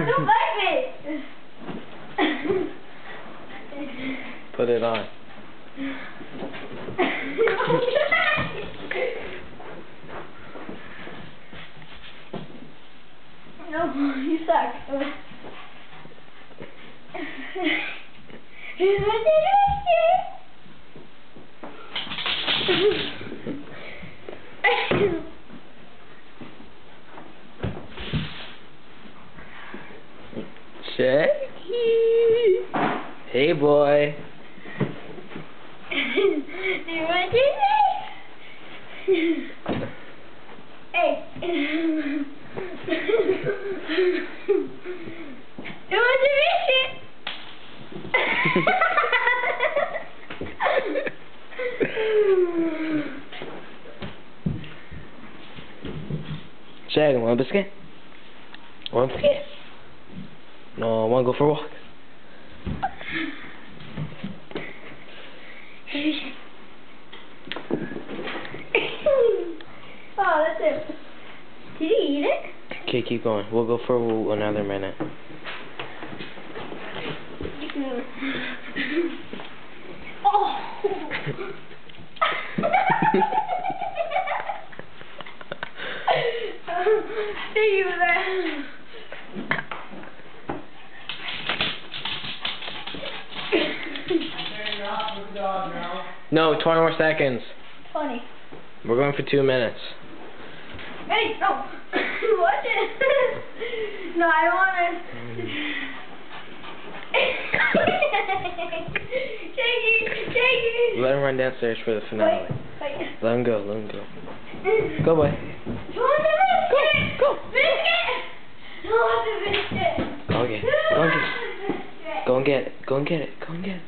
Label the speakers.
Speaker 1: Don't bite me.
Speaker 2: Put it on.
Speaker 1: No, you suck.
Speaker 2: Shaggy! Hey, boy.
Speaker 1: Do you want to do this? Hey. You want to do this?
Speaker 2: Shaggy, want a biscuit? Want a biscuit? No, want to go for a walk?
Speaker 1: Oh, that's it. Did you eat it?
Speaker 2: Okay, keep going. We'll go for another minute.
Speaker 1: Oh! Thank you for that.
Speaker 2: No, 20 more seconds.
Speaker 1: 20.
Speaker 2: We're going for 2 minutes.
Speaker 1: Hey, no. Watch it. No, I don't want to. Shaggy.
Speaker 2: Let him run downstairs for the finale.
Speaker 1: Wait.
Speaker 2: Let him go, let him go. Go, boy.
Speaker 1: Go. Biscuit. No, I want the biscuit.
Speaker 2: Go and get it. Go and get it. Go and get it. Go and get it.